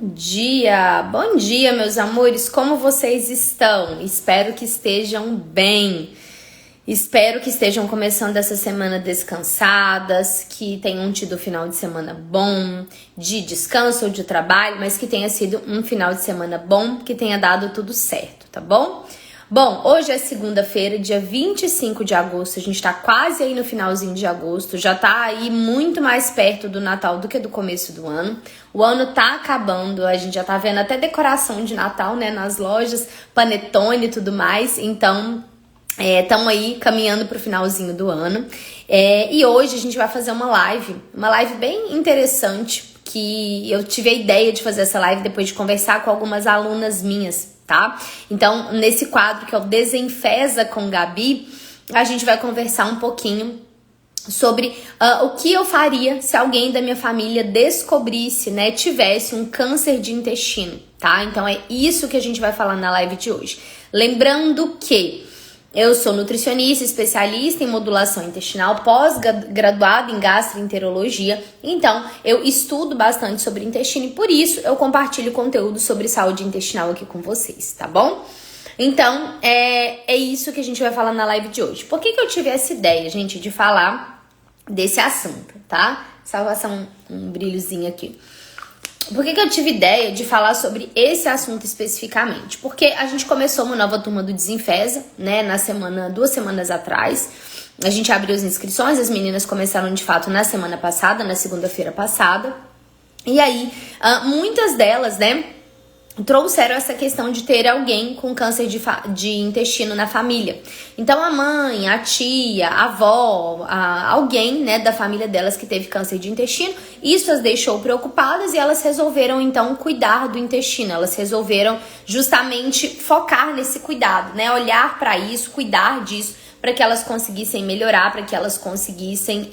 Bom dia, meus amores, como vocês estão? Espero que estejam bem, espero que estejam começando essa semana descansadas, que tenham tido um final de semana bom, de descanso ou de trabalho, mas que tenha sido um final de semana bom, que tenha dado tudo certo, tá bom? Bom, hoje é segunda-feira, dia 25 de agosto, a gente tá quase aí no finalzinho de agosto, já tá aí muito mais perto do Natal do que do começo do ano. O ano tá acabando, a gente já tá vendo até decoração de Natal, né, nas lojas, panetone e tudo mais, então estamos aí caminhando pro finalzinho do ano. E hoje a gente vai fazer uma live bem interessante, que eu tive a ideia de fazer essa live depois de conversar com algumas alunas minhas, tá? Então, nesse quadro que é o Desenfeza com Gabi, a gente vai conversar um pouquinho sobre o que eu faria se alguém da minha família descobrisse, né, tivesse um câncer de intestino, tá? Então é isso que a gente vai falar na live de hoje. Lembrando que eu sou nutricionista, especialista em modulação intestinal, pós-graduada em gastroenterologia, então eu estudo bastante sobre intestino e por isso eu compartilho conteúdo sobre saúde intestinal aqui com vocês, tá bom? Então, é isso que a gente vai falar na live de hoje. Por que eu tive essa ideia, gente, de falar desse assunto, tá? Salvação, um brilhozinho aqui. Por que eu tive ideia de falar sobre esse assunto especificamente? Porque a gente começou uma nova turma do Desenfeza, né, duas semanas atrás. A gente abriu as inscrições, as meninas começaram de fato na semana passada, na segunda-feira passada. E aí, muitas delas, né, trouxeram essa questão de ter alguém com câncer de intestino na família. Então a mãe, a tia, a avó, alguém, né, da família delas que teve câncer de intestino, isso as deixou preocupadas e elas resolveram então cuidar do intestino. Elas resolveram justamente focar nesse cuidado, né, olhar para isso, cuidar disso, para que elas conseguissem melhorar, para que elas conseguissem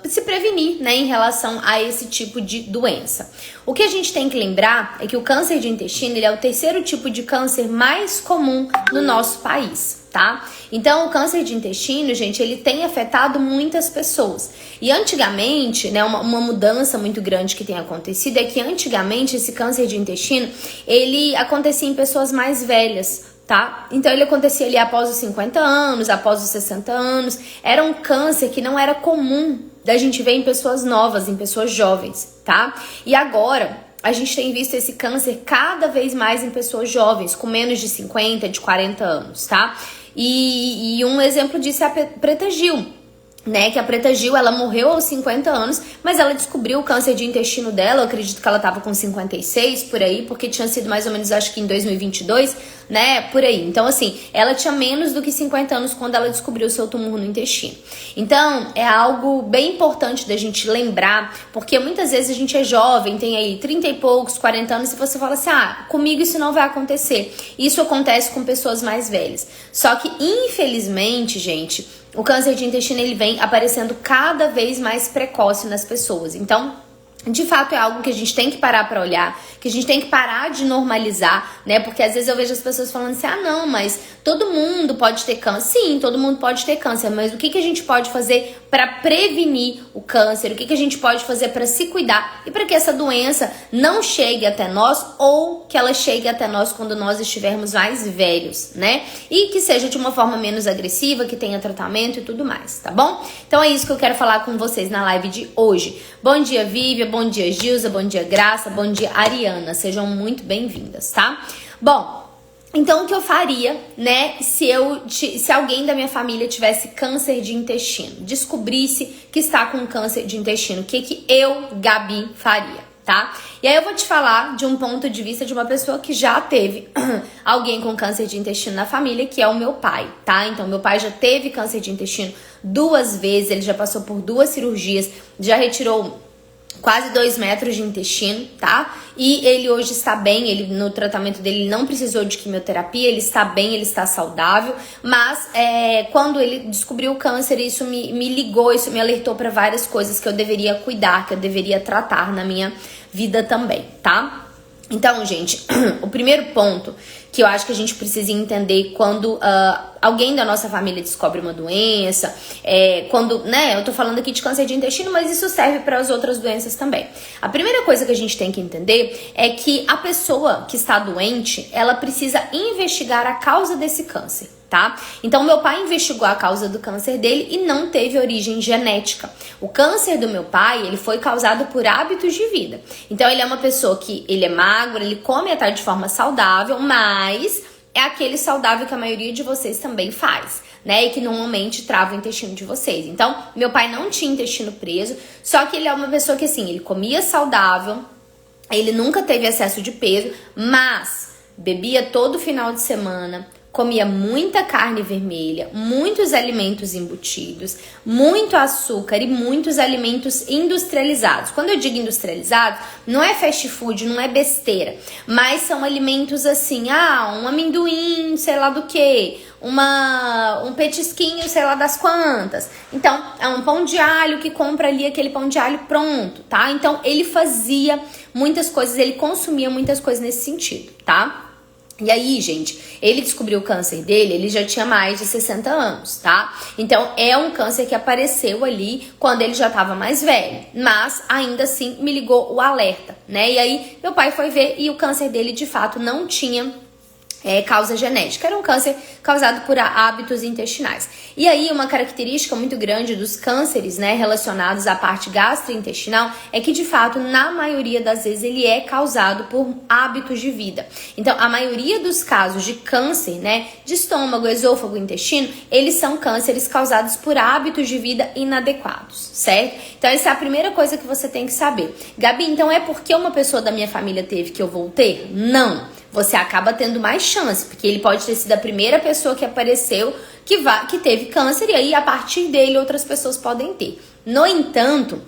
se prevenir, né, em relação a esse tipo de doença. O que a gente tem que lembrar é que o câncer de intestino, ele é o terceiro tipo de câncer mais comum no nosso país, tá? Então, o câncer de intestino, gente, ele tem afetado muitas pessoas. E antigamente, né, uma mudança muito grande que tem acontecido é que antigamente esse câncer de intestino, ele acontecia em pessoas mais velhas, tá? Então ele acontecia ali após os 50 anos, após os 60 anos. Era um câncer que não era comum da gente ver em pessoas novas, em pessoas jovens, tá? E agora a gente tem visto esse câncer cada vez mais em pessoas jovens, com menos de 50, de 40 anos, tá? E um exemplo disso é a Preta Gil, né, que a Preta Gil, ela morreu aos 50 anos, mas ela descobriu o câncer de intestino dela, eu acredito que ela tava com 56, por aí, porque tinha sido mais ou menos, acho que em 2022, né, por aí. Então, assim, ela tinha menos do que 50 anos quando ela descobriu o seu tumor no intestino. Então, é algo bem importante da gente lembrar, porque muitas vezes a gente é jovem, tem aí 30 e poucos, 40 anos, e você fala assim, comigo isso não vai acontecer. Isso acontece com pessoas mais velhas. Só que, infelizmente, gente, o câncer de intestino, ele vem aparecendo cada vez mais precoce nas pessoas. Então, de fato, é algo que a gente tem que parar pra olhar, que a gente tem que parar de normalizar, né? Porque às vezes eu vejo as pessoas falando assim, não, mas todo mundo pode ter câncer. Sim, todo mundo pode ter câncer, mas o que a gente pode fazer para prevenir o câncer? O que a gente pode fazer para se cuidar e para que essa doença não chegue até nós ou que ela chegue até nós quando nós estivermos mais velhos, né? E que seja de uma forma menos agressiva, que tenha tratamento e tudo mais, tá bom? Então é isso que eu quero falar com vocês na live de hoje. Bom dia, Vivian, bom dia, Gilza, bom dia, Graça, bom dia, Ariana. Sejam muito bem-vindas, tá? Bom, então o que eu faria, né, se alguém da minha família tivesse câncer de intestino, descobrisse que está com câncer de intestino, o que eu, Gabi, faria, tá? E aí eu vou te falar de um ponto de vista de uma pessoa que já teve alguém com câncer de intestino na família, que é o meu pai, tá? Então meu pai já teve câncer de intestino 2 vezes, ele já passou por 2 cirurgias, já retirou quase 2 metros de intestino, tá? E ele hoje está bem, ele no tratamento dele não precisou de quimioterapia, ele está bem, ele está saudável, mas quando ele descobriu o câncer, isso me ligou, isso me alertou para várias coisas que eu deveria cuidar, que eu deveria tratar na minha vida também, tá? Então, gente, o primeiro ponto que eu acho que a gente precisa entender quando alguém da nossa família descobre uma doença, quando, né, eu tô falando aqui de câncer de intestino, mas isso serve para as outras doenças também. A primeira coisa que a gente tem que entender é que a pessoa que está doente, ela precisa investigar a causa desse câncer. Tá? Então, meu pai investigou a causa do câncer dele e não teve origem genética. O câncer do meu pai, ele foi causado por hábitos de vida. Então, ele é uma pessoa que ele é magro, ele come até de forma saudável, mas é aquele saudável que a maioria de vocês também faz, né? E que normalmente trava o intestino de vocês. Então, meu pai não tinha intestino preso, só que ele é uma pessoa que, assim, ele comia saudável, ele nunca teve excesso de peso, mas bebia todo final de semana, comia muita carne vermelha, muitos alimentos embutidos, muito açúcar e muitos alimentos industrializados. Quando eu digo industrializados, não é fast food, não é besteira, mas são alimentos assim, um amendoim, sei lá do que, um petisquinho, sei lá das quantas. Então, é um pão de alho que compra ali aquele pão de alho pronto, tá? Então, ele fazia muitas coisas, ele consumia muitas coisas nesse sentido, tá? E aí, gente, ele descobriu o câncer dele, ele já tinha mais de 60 anos, tá? Então, é um câncer que apareceu ali quando ele já estava mais velho. Mas, ainda assim, me ligou o alerta, né? E aí, meu pai foi ver e o câncer dele, de fato, não tinha causa genética. Era um câncer causado por hábitos intestinais. E aí, uma característica muito grande dos cânceres, né, relacionados à parte gastrointestinal, é que, de fato, na maioria das vezes, ele é causado por hábitos de vida. Então, a maioria dos casos de câncer, né, de estômago, esôfago, intestino, eles são cânceres causados por hábitos de vida inadequados, certo? Então, essa é a primeira coisa que você tem que saber. Gabi, então é porque uma pessoa da minha família teve que eu vou ter? Não. Você acaba tendo mais chance, porque ele pode ter sido a primeira pessoa que apareceu que teve câncer, e aí a partir dele outras pessoas podem ter. No entanto,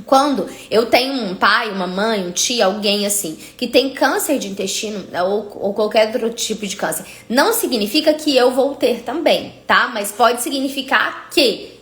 quando eu tenho um pai, uma mãe, um tio, alguém assim, que tem câncer de intestino ou qualquer outro tipo de câncer, não significa que eu vou ter também, tá? Mas pode significar que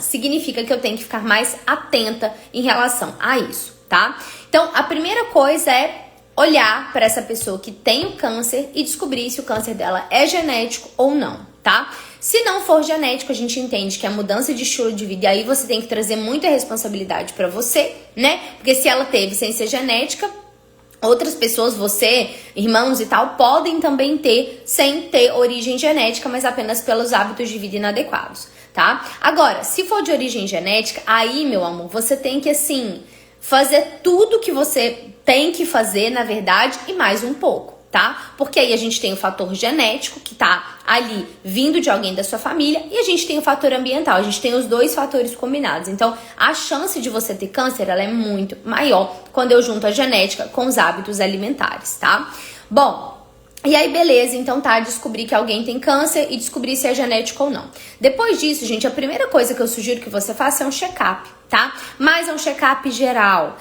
significa que eu tenho que ficar mais atenta em relação a isso, tá? Então, a primeira coisa é olhar para essa pessoa que tem o câncer e descobrir se o câncer dela é genético ou não, tá? Se não for genético, a gente entende que é mudança de estilo de vida, e aí você tem que trazer muita responsabilidade para você, né? Porque se ela teve sem ser genética, outras pessoas, você, irmãos e tal, podem também ter sem ter origem genética, mas apenas pelos hábitos de vida inadequados, tá? Agora, se for de origem genética, aí, meu amor, você tem que, assim, fazer tudo que você tem que fazer, na verdade, e mais um pouco, tá? Porque aí a gente tem o fator genético, que tá ali vindo de alguém da sua família, e a gente tem o fator ambiental, a gente tem os dois fatores combinados. Então, a chance de você ter câncer, ela é muito maior quando eu junto a genética com os hábitos alimentares, tá? Bom, e aí, beleza, então tá, descobrir que alguém tem câncer e descobrir se é genético ou não. Depois disso, gente, a primeira coisa que eu sugiro que você faça é um check-up, tá? Mas é um check-up geral,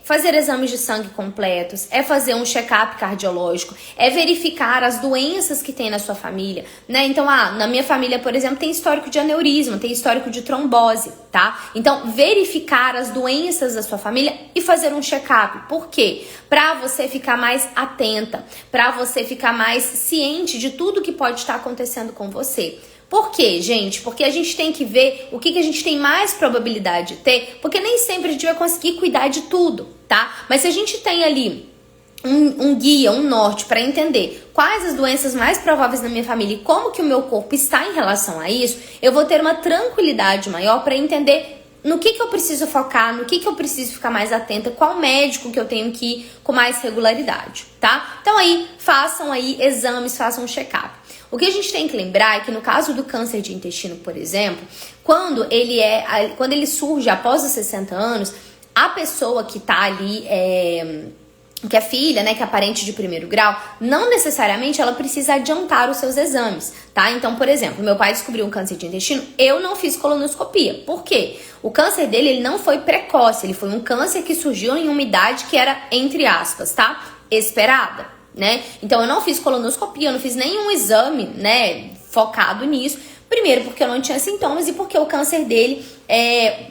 fazer exames de sangue completos, fazer um check-up cardiológico, verificar as doenças que tem na sua família, né? Então, na minha família, por exemplo, tem histórico de aneurisma, tem histórico de trombose, tá? Então, verificar as doenças da sua família e fazer um check-up. Por quê? Pra você ficar mais atenta, pra você ficar mais ciente de tudo que pode estar acontecendo com você. Por quê, gente? Porque a gente tem que ver o que a gente tem mais probabilidade de ter, porque nem sempre a gente vai conseguir cuidar de tudo, tá? Mas se a gente tem ali um guia, um norte para entender quais as doenças mais prováveis na minha família e como que o meu corpo está em relação a isso, eu vou ter uma tranquilidade maior para entender no que eu preciso focar, no que eu preciso ficar mais atenta, qual médico que eu tenho que ir com mais regularidade, tá? Então aí, façam aí exames, façam um check-up. O que a gente tem que lembrar é que no caso do câncer de intestino, por exemplo, quando ele surge após os 60 anos, a pessoa que tá ali, que é filha, né, que é parente de primeiro grau, não necessariamente ela precisa adiantar os seus exames, tá? Então, por exemplo, meu pai descobriu um câncer de intestino, eu não fiz colonoscopia. Por quê? O câncer dele, ele não foi precoce, ele foi um câncer que surgiu em uma idade que era, entre aspas, tá? Esperada, né? Então, eu não fiz colonoscopia, eu não fiz nenhum exame, né, focado nisso, Primeiro, porque eu não tinha sintomas e porque o câncer dele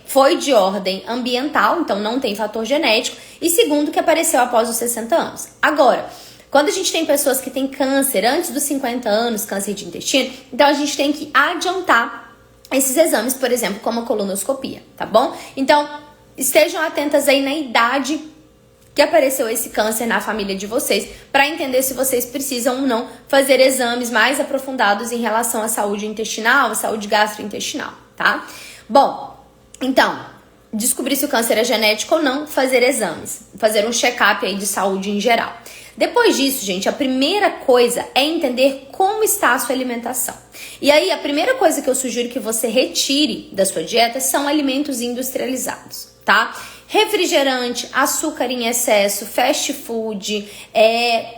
foi de ordem ambiental, então não tem fator genético. E segundo, que apareceu após os 60 anos. Agora, quando a gente tem pessoas que têm câncer antes dos 50 anos, câncer de intestino, então a gente tem que adiantar esses exames, por exemplo, como a colonoscopia, tá bom? Então, estejam atentas aí na idade que apareceu esse câncer na família de vocês, para entender se vocês precisam ou não fazer exames mais aprofundados em relação à saúde intestinal, à saúde gastrointestinal, tá? Bom, então, descobrir se o câncer é genético ou não, fazer exames, fazer um check-up aí de saúde em geral. Depois disso, gente, a primeira coisa é entender como está a sua alimentação. E aí, a primeira coisa que eu sugiro que você retire da sua dieta são alimentos industrializados, tá? Refrigerante, açúcar em excesso, fast food,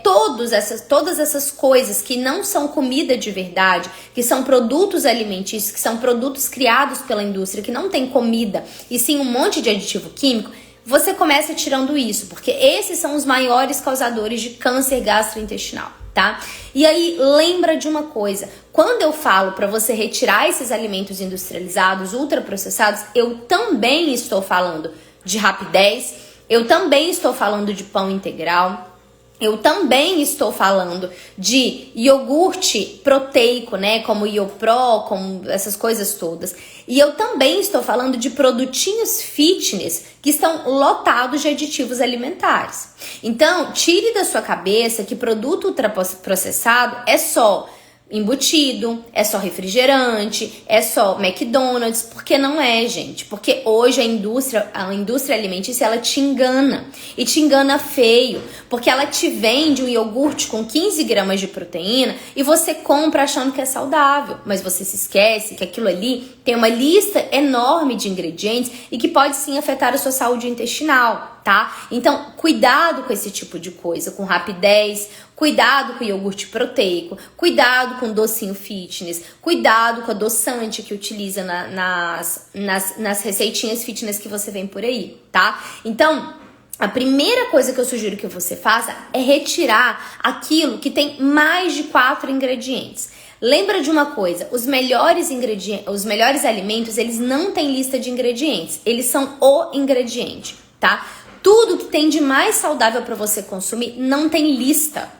todas essas coisas que não são comida de verdade, que são produtos alimentícios, que são produtos criados pela indústria, que não tem comida e sim um monte de aditivo químico, você começa tirando isso, porque esses são os maiores causadores de câncer gastrointestinal, tá? E aí, lembra de uma coisa, quando eu falo para você retirar esses alimentos industrializados, ultraprocessados, eu também estou falando de rapidez, eu também estou falando de pão integral, eu também estou falando de iogurte proteico, né, como Iopro, como essas coisas todas. E eu também estou falando de produtinhos fitness que estão lotados de aditivos alimentares. Então, tire da sua cabeça que produto ultraprocessado é só embutido, é só refrigerante, é só McDonald's, porque não é, gente. Porque hoje a indústria alimentícia, ela te engana. E te engana feio. Porque ela te vende um iogurte com 15 gramas de proteína e você compra achando que é saudável. Mas você se esquece que aquilo ali tem uma lista enorme de ingredientes e que pode sim afetar a sua saúde intestinal, tá? Então, cuidado com esse tipo de coisa, com rapidez, cuidado com o iogurte proteico, cuidado com o docinho fitness, cuidado com o adoçante que utiliza nas receitinhas fitness que você vem por aí, tá? Então, a primeira coisa que eu sugiro que você faça é retirar aquilo que tem mais de 4 ingredientes. Lembra de uma coisa, os melhores alimentos, eles não têm lista de ingredientes, eles são o ingrediente, tá? Tudo que tem de mais saudável para você consumir não tem lista.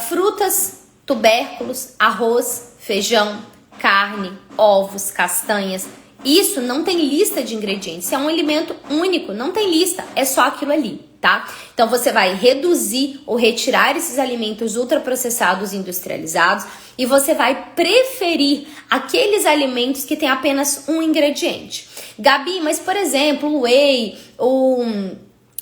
Frutas, tubérculos, arroz, feijão, carne, ovos, castanhas. Isso não tem lista de ingredientes. É um alimento único, não tem lista. É só aquilo ali, tá? Então você vai reduzir ou retirar esses alimentos ultraprocessados e industrializados e você vai preferir aqueles alimentos que têm apenas um ingrediente. Gabi, mas por exemplo, o whey, o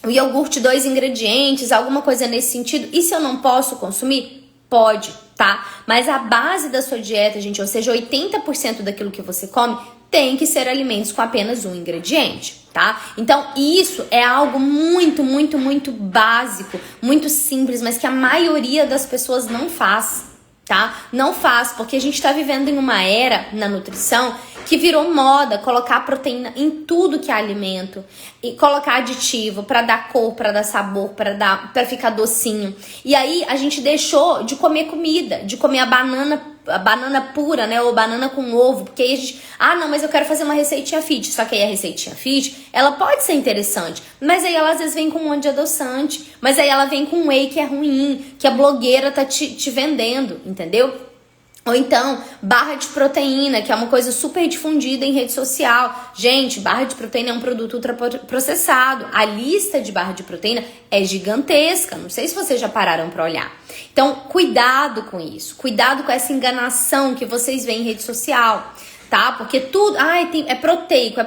iogurte 2 ingredientes, alguma coisa nesse sentido, e se eu não posso consumir? Pode, tá? Mas a base da sua dieta, gente, ou seja, 80% daquilo que você come, tem que ser alimentos com apenas um ingrediente, tá? Então, isso é algo muito, muito, muito básico, muito simples, mas que a maioria das pessoas não faz, tá? Não faz, porque a gente tá vivendo em uma era na nutrição que virou moda colocar proteína em tudo que é alimento e colocar aditivo para dar cor, para dar sabor, para ficar docinho. E aí a gente deixou de comer comida, de comer a banana pura, né, ou banana com ovo, porque aí a gente, não, mas eu quero fazer uma receitinha fit. Só que aí a receitinha fit, ela pode ser interessante, mas aí ela às vezes vem com um monte de adoçante, mas aí ela vem com whey que é ruim, que a blogueira tá te vendendo, entendeu? Ou então, barra de proteína, que é uma coisa super difundida em rede social. Gente, barra de proteína é um produto ultraprocessado. A lista de barra de proteína é gigantesca. Não sei se vocês já pararam para olhar. Então, cuidado com isso. Cuidado com essa enganação que vocês veem em rede social, tá? Porque tudo... é proteico.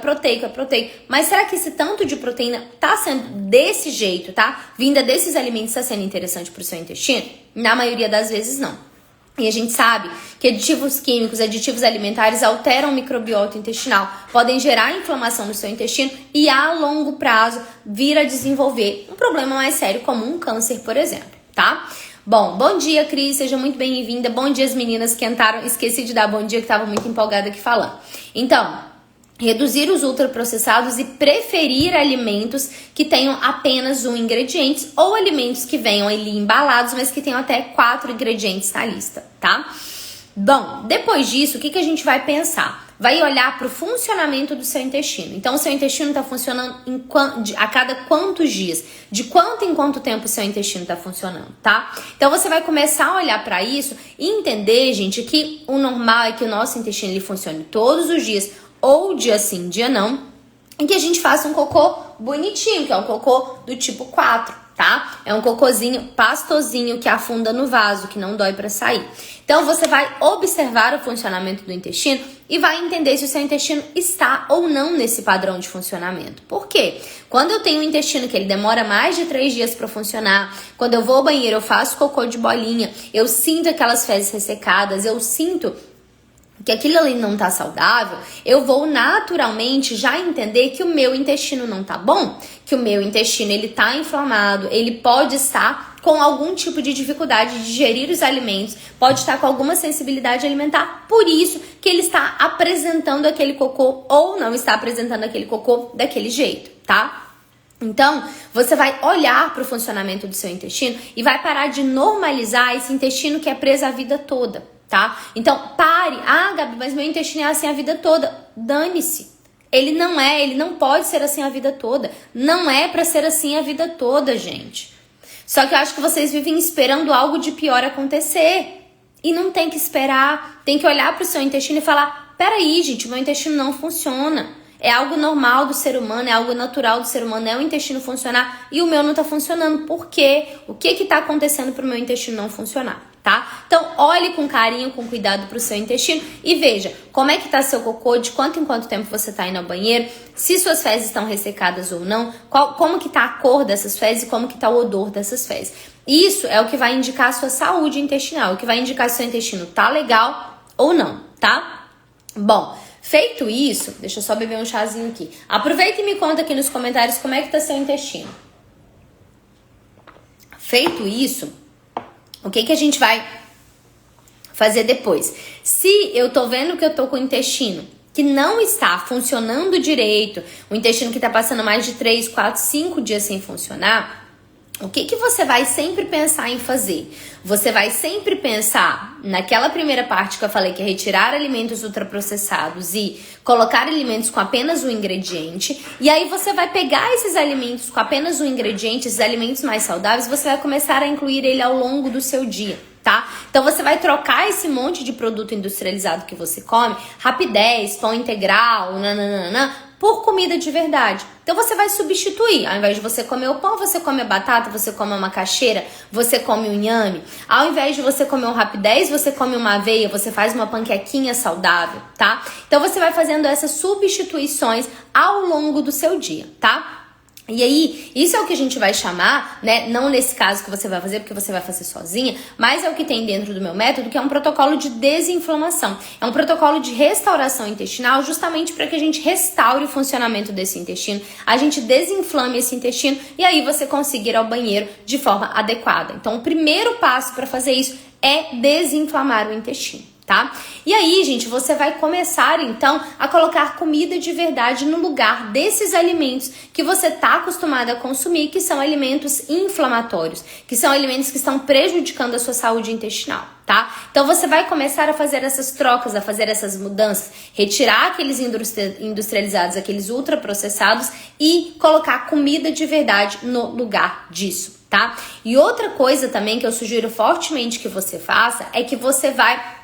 Mas será que esse tanto de proteína tá sendo desse jeito, tá? Vinda desses alimentos tá sendo interessante pro seu intestino? Na maioria das vezes, não. E a gente sabe que aditivos químicos, aditivos alimentares alteram o microbiota intestinal, podem gerar inflamação no seu intestino e a longo prazo vir a desenvolver um problema mais sério como um câncer, por exemplo, tá? Bom dia, Cris, seja muito bem-vinda. Bom dia, as meninas que entraram. Esqueci de dar bom dia, que estava muito empolgada aqui falando. Então, reduzir os ultraprocessados e preferir alimentos que tenham apenas um ingrediente ou alimentos que venham ali embalados, mas que tenham até 4 ingredientes na lista, tá? Bom, depois disso, o que a gente vai pensar? Vai olhar para o funcionamento do seu intestino. Então, o seu intestino está funcionando a cada quantos dias? De quanto em quanto tempo o seu intestino está funcionando, tá? Então, você vai começar a olhar para isso e entender, gente, que o normal é que o nosso intestino ele funcione todos os dias, ou dia sim, dia não, e que a gente faça um cocô bonitinho, que é um cocô do tipo 4. Tá? É um cocôzinho pastosinho que afunda no vaso, que não dói para sair. Então você vai observar o funcionamento do intestino e vai entender se o seu intestino está ou não nesse padrão de funcionamento. Por quê? Quando eu tenho um intestino que ele demora mais de 3 dias para funcionar, quando eu vou ao banheiro, eu faço cocô de bolinha, eu sinto aquelas fezes ressecadas, eu sinto que aquilo ali não tá saudável, eu vou naturalmente já entender que o meu intestino não tá bom, que o meu intestino ele tá inflamado, ele pode estar com algum tipo de dificuldade de digerir os alimentos, pode estar com alguma sensibilidade alimentar, por isso que ele está apresentando aquele cocô ou não está apresentando aquele cocô daquele jeito, tá? Então, você vai olhar para o funcionamento do seu intestino e vai parar de normalizar esse intestino que é preso a vida toda. Tá? Então, pare. Ah, Gabi, mas meu intestino é assim a vida toda. Dane-se. Ele não pode ser assim a vida toda. Não é pra ser assim a vida toda, gente. Só que eu acho que vocês vivem esperando algo de pior acontecer. E não tem que esperar. Tem que olhar pro seu intestino e falar, peraí, gente, meu intestino não funciona. É algo normal do ser humano, é algo natural do ser humano, é o intestino funcionar e o meu não tá funcionando. Por quê? O que tá acontecendo pro meu intestino não funcionar? Tá? Então, olhe com carinho, com cuidado pro seu intestino e veja como é que tá seu cocô, de quanto em quanto tempo você tá indo ao banheiro, se suas fezes estão ressecadas ou não, como que tá a cor dessas fezes e como que tá o odor dessas fezes. Isso é o que vai indicar a sua saúde intestinal, o que vai indicar se o seu intestino tá legal ou não, tá? Bom, feito isso, deixa eu só beber um chazinho aqui. Aproveita e me conta aqui nos comentários como é que tá seu intestino. Feito isso, o que a gente vai fazer depois? Se eu tô vendo que eu tô com o intestino que não está funcionando direito, o intestino que tá passando mais de 3, 4, 5 dias sem funcionar, o que você vai sempre pensar em fazer? Você vai sempre pensar naquela primeira parte que eu falei, que é retirar alimentos ultraprocessados e colocar alimentos com apenas um ingrediente. E aí você vai pegar esses alimentos com apenas um ingrediente, esses alimentos mais saudáveis, você vai começar a incluir ele ao longo do seu dia, tá? Então você vai trocar esse monte de produto industrializado que você come, Rapidez, pão integral, por comida de verdade. Então você vai substituir. Ao invés de você comer o pão, você come a batata, você come a macaxeira, você come o inhame. Ao invés de você comer um Rapidez, você come uma aveia, você faz uma panquequinha saudável, tá? Então você vai fazendo essas substituições ao longo do seu dia, tá? E aí, isso é o que a gente vai chamar, né? Não nesse caso que você vai fazer, porque você vai fazer sozinha, mas é o que tem dentro do meu método, que é um protocolo de desinflamação. É um protocolo de restauração intestinal, justamente para que a gente restaure o funcionamento desse intestino, a gente desinflame esse intestino e aí você consiga ir ao banheiro de forma adequada. Então, o primeiro passo para fazer isso é desinflamar o intestino. Tá? E aí, gente, você vai começar então a colocar comida de verdade no lugar desses alimentos que você tá acostumado a consumir, que são alimentos inflamatórios, que são alimentos que estão prejudicando a sua saúde intestinal, tá? Então você vai começar a fazer essas trocas, a fazer essas mudanças, retirar aqueles industrializados, aqueles ultraprocessados e colocar comida de verdade no lugar disso, tá? E outra coisa também que eu sugiro fortemente que você faça é que você vai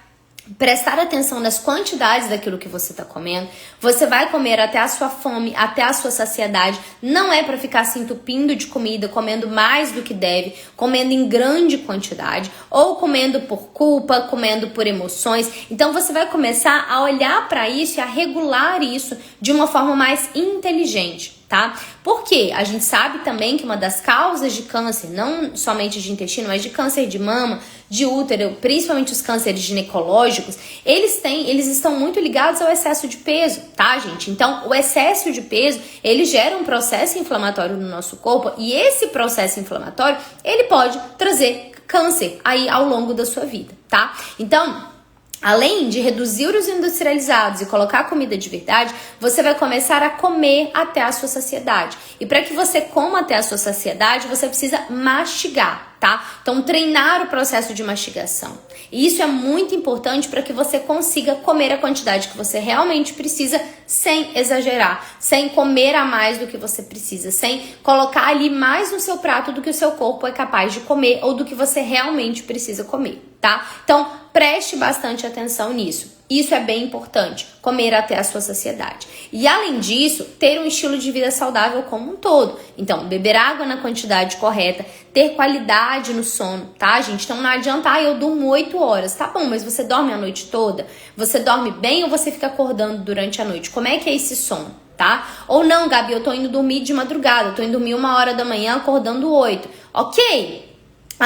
prestar atenção nas quantidades daquilo que você tá comendo. Você vai comer até a sua fome, até a sua saciedade. Não é para ficar se entupindo de comida, comendo mais do que deve, comendo em grande quantidade, ou comendo por culpa, comendo por emoções. Então você vai começar a olhar para isso e a regular isso de uma forma mais inteligente. Tá? Porque a gente sabe também que uma das causas de câncer, não somente de intestino, mas de câncer de mama, de útero, principalmente os cânceres ginecológicos, eles estão muito ligados ao excesso de peso, tá, gente? Então, o excesso de peso, ele gera um processo inflamatório no nosso corpo e esse processo inflamatório, ele pode trazer câncer aí ao longo da sua vida, tá? Então, além de reduzir os industrializados e colocar comida de verdade, você vai começar a comer até a sua saciedade. E para que você coma até a sua saciedade, você precisa mastigar. tá? Então, treinar o processo de mastigação. E isso é muito importante para que você consiga comer a quantidade que você realmente precisa sem exagerar, sem comer a mais do que você precisa, sem colocar ali mais no seu prato do que o seu corpo é capaz de comer ou do que você realmente precisa comer, tá? Então, preste bastante atenção nisso. Isso é bem importante, comer até a sua saciedade. E além disso, ter um estilo de vida saudável como um todo. Então, beber água na quantidade correta, ter qualidade no sono, tá, gente? Então não adianta, eu durmo 8 horas. Tá bom, mas você dorme a noite toda? Você dorme bem ou você fica acordando durante a noite? Como é que é esse sono, tá? Ou não, Gabi, eu tô indo dormir de madrugada, eu tô indo dormir 1h da manhã, acordando 8. Ok.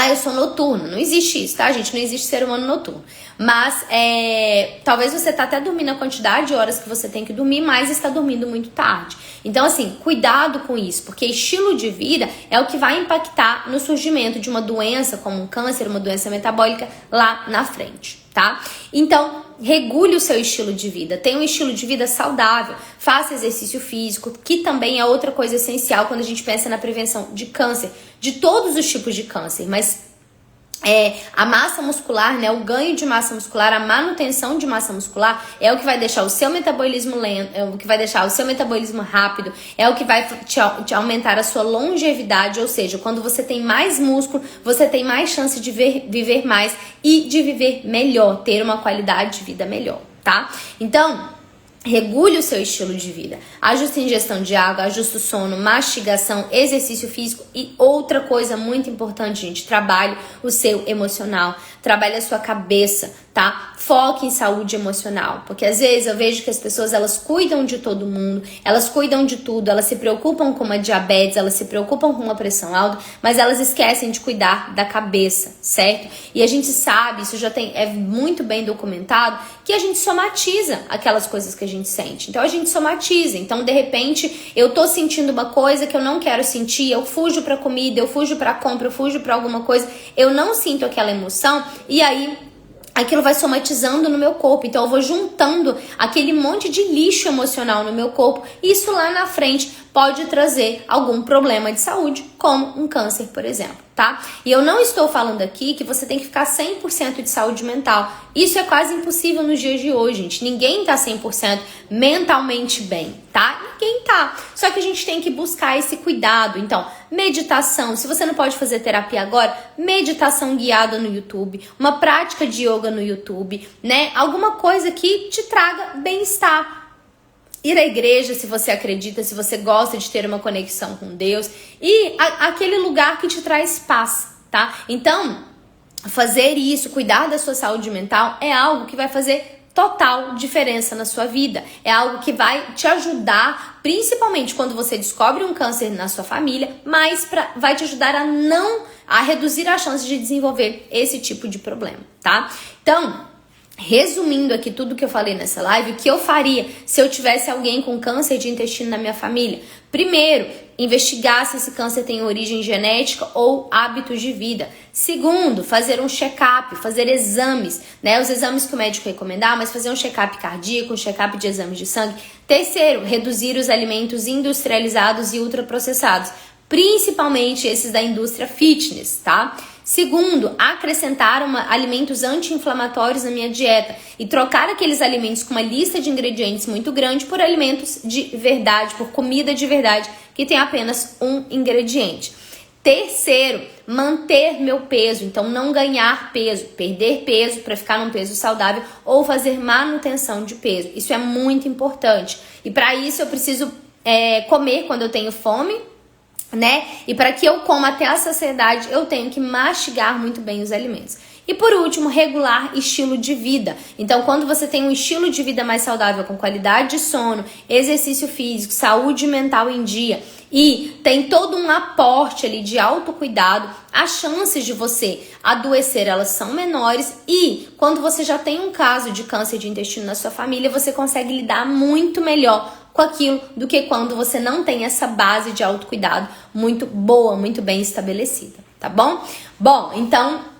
Eu sou noturno. Não existe isso, tá, gente? Não existe ser humano noturno. Mas, talvez você tá até dormindo a quantidade de horas que você tem que dormir, mas está dormindo muito tarde. Então, assim, cuidado com isso, porque estilo de vida é o que vai impactar no surgimento de uma doença, como um câncer, uma doença metabólica, lá na frente, tá? Então, regule o seu estilo de vida. Tenha um estilo de vida saudável. Faça exercício físico, que também é outra coisa essencial quando a gente pensa na prevenção de câncer, de todos os tipos de câncer, mas a massa muscular, né, o ganho de massa muscular, a manutenção de massa muscular é o que vai deixar o seu metabolismo lento, é o que vai deixar o seu metabolismo rápido, é o que vai te aumentar a sua longevidade, ou seja, quando você tem mais músculo, você tem mais chance de viver mais e de viver melhor, ter uma qualidade de vida melhor, tá? Então, regule o seu estilo de vida. Ajuste a ingestão de água, ajuste o sono, mastigação, exercício físico e outra coisa muito importante, gente, trabalhe o seu emocional, trabalhe a sua cabeça, tá? Foque em saúde emocional, porque às vezes eu vejo que as pessoas, elas cuidam de todo mundo, elas cuidam de tudo, elas se preocupam com uma diabetes, elas se preocupam com uma pressão alta, mas elas esquecem de cuidar da cabeça, certo? E a gente sabe, isso já é muito bem documentado, que a gente somatiza aquelas coisas que a gente sente. Então a gente somatiza. Então, de repente, eu tô sentindo uma coisa que eu não quero sentir, eu fujo pra comida, eu fujo pra compra, eu fujo pra alguma coisa, eu não sinto aquela emoção, e aí aquilo vai somatizando no meu corpo. Então eu vou juntando aquele monte de lixo emocional no meu corpo, e isso lá na frente pode trazer algum problema de saúde, como um câncer, por exemplo, tá? E eu não estou falando aqui que você tem que ficar 100% de saúde mental. Isso é quase impossível nos dias de hoje, gente. Ninguém tá 100% mentalmente bem, tá? Ninguém tá. Só que a gente tem que buscar esse cuidado. Então, meditação. Se você não pode fazer terapia agora, meditação guiada no YouTube, uma prática de yoga no YouTube, né? Alguma coisa que te traga bem-estar. Ir à igreja, se você acredita, se você gosta de ter uma conexão com Deus, e aquele lugar que te traz paz, tá? Então, fazer isso, cuidar da sua saúde mental é algo que vai fazer total diferença na sua vida. É algo que vai te ajudar, principalmente quando você descobre um câncer na sua família, mas vai te ajudar a reduzir a chance de desenvolver esse tipo de problema, tá? Então, resumindo aqui tudo que eu falei nessa live, o que eu faria se eu tivesse alguém com câncer de intestino na minha família? Primeiro, investigar se esse câncer tem origem genética ou hábitos de vida. Segundo, fazer um check-up, fazer exames, né? Os exames que o médico recomendar, mas fazer um check-up cardíaco, um check-up de exames de sangue. Terceiro, reduzir os alimentos industrializados e ultraprocessados, principalmente esses da indústria fitness, tá? Segundo, acrescentar alimentos anti-inflamatórios na minha dieta e trocar aqueles alimentos com uma lista de ingredientes muito grande por alimentos de verdade, por comida de verdade, que tem apenas um ingrediente. Terceiro, manter meu peso, então não ganhar peso, perder peso para ficar num peso saudável ou fazer manutenção de peso. Isso é muito importante. E para isso eu preciso comer quando eu tenho fome, né? E para que eu coma até a saciedade, eu tenho que mastigar muito bem os alimentos. E por último, regular estilo de vida. Então, quando você tem um estilo de vida mais saudável, com qualidade de sono, exercício físico, saúde mental em dia, e tem todo um aporte ali de autocuidado, as chances de você adoecer, elas são menores, e quando você já tem um caso de câncer de intestino na sua família, você consegue lidar muito melhor com aquilo do que quando você não tem essa base de autocuidado muito boa, muito bem estabelecida, tá bom? Bom, então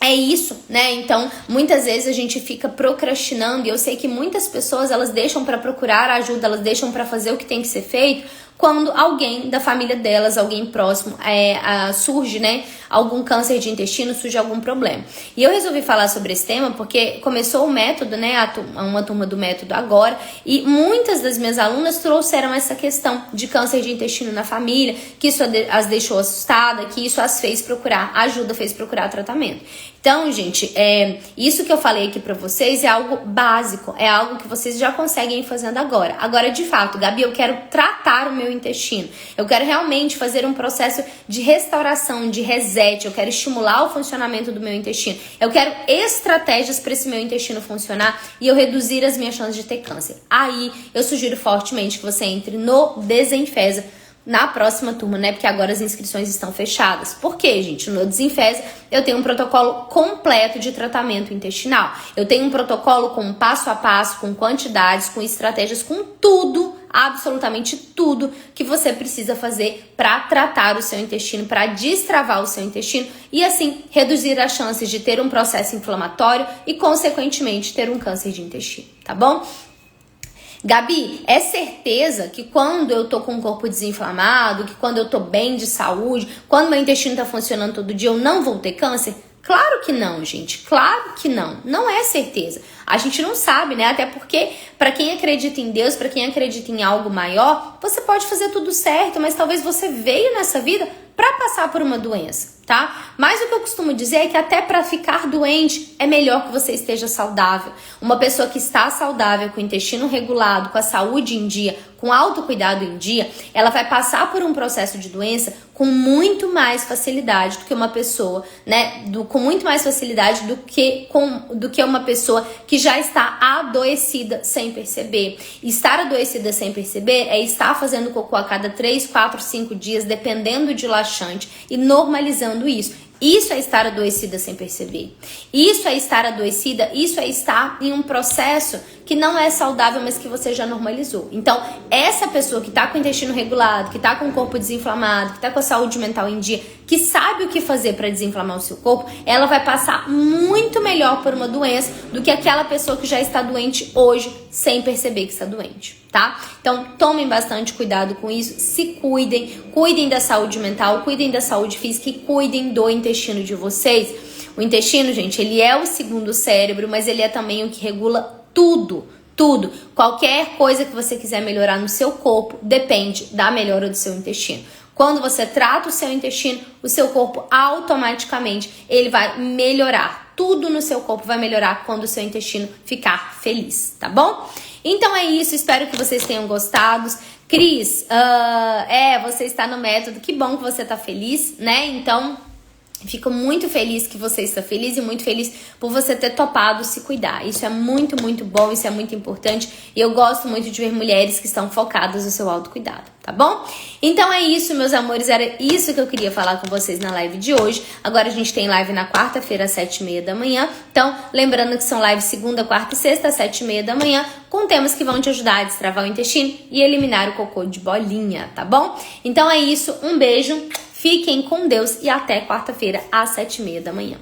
é isso, né? Então, muitas vezes a gente fica procrastinando, e eu sei que muitas pessoas, elas deixam para procurar ajuda, elas deixam para fazer o que tem que ser feito quando alguém da família delas, alguém próximo, surge, né, algum câncer de intestino, surge algum problema. E eu resolvi falar sobre esse tema porque começou o método, né, uma turma do método agora, e muitas das minhas alunas trouxeram essa questão de câncer de intestino na família, que isso as deixou assustada, que isso as fez procurar ajuda, fez procurar tratamento. Então, gente, isso que eu falei aqui pra vocês é algo básico, é algo que vocês já conseguem ir fazendo agora. Agora, de fato, Gabi, eu quero tratar o meu intestino. Eu quero realmente fazer um processo de restauração, de reset. Eu quero estimular o funcionamento do meu intestino. Eu quero estratégias para esse meu intestino funcionar e eu reduzir as minhas chances de ter câncer. Aí, eu sugiro fortemente que você entre no Desenfeza na próxima turma, né? Porque agora as inscrições estão fechadas. Por quê, gente? No Desenfeza eu tenho um protocolo completo de tratamento intestinal. Eu tenho um protocolo com passo a passo, com quantidades, com estratégias, com tudo, absolutamente tudo que você precisa fazer para tratar o seu intestino, para destravar o seu intestino e assim reduzir as chances de ter um processo inflamatório e consequentemente ter um câncer de intestino, tá bom? Gabi, é certeza que quando eu tô com o corpo desinflamado, que quando eu tô bem de saúde, quando meu intestino tá funcionando todo dia, eu não vou ter câncer? Claro que não, gente. Claro que não. Não é certeza. A gente não sabe, né? Até porque, para quem acredita em Deus, para quem acredita em algo maior, você pode fazer tudo certo, mas talvez você veio nessa vida para passar por uma doença, tá? Mas o que eu costumo dizer é que até para ficar doente é melhor que você esteja saudável. Uma pessoa que está saudável, com o intestino regulado, com a saúde em dia, com autocuidado em dia, ela vai passar por um processo de doença com muito mais facilidade do que uma pessoa, né? Com muito mais facilidade do que uma pessoa que já está adoecida sem perceber. Estar adoecida sem perceber é estar fazendo cocô a cada 3, 4, 5 dias, dependendo de laxante e normalizando isso. Isso é estar adoecida sem perceber. Isso é estar adoecida, isso é estar em um processo que não é saudável, mas que você já normalizou. Então, essa pessoa que tá com o intestino regulado, que tá com o corpo desinflamado, que tá com a saúde mental em dia, que sabe o que fazer para desinflamar o seu corpo, ela vai passar muito melhor por uma doença do que aquela pessoa que já está doente hoje sem perceber que está doente, tá? Então, tomem bastante cuidado com isso, se cuidem, cuidem da saúde mental, cuidem da saúde física e cuidem do intestino de vocês. O intestino, gente, ele é o segundo cérebro, mas ele é também o que regula tudo. Qualquer coisa que você quiser melhorar no seu corpo depende da melhora do seu intestino. Quando você trata o seu intestino, o seu corpo automaticamente ele vai melhorar. Tudo no seu corpo vai melhorar quando o seu intestino ficar feliz, tá bom? Então é isso, espero que vocês tenham gostado. Cris, você está no método, que bom que você está feliz, né? Então, fico muito feliz que você está feliz e muito feliz por você ter topado se cuidar. Isso é muito, muito bom, isso é muito importante. E eu gosto muito de ver mulheres que estão focadas no seu autocuidado, tá bom? Então é isso, meus amores, era isso que eu queria falar com vocês na live de hoje. Agora a gente tem live na quarta-feira às 7h30 da manhã. Então, lembrando que são lives segunda, quarta e sexta às 7h30 da manhã, com temas que vão te ajudar a destravar o intestino e eliminar o cocô de bolinha, tá bom? Então é isso, um beijo. Fiquem com Deus e até quarta-feira às 7h30 da manhã.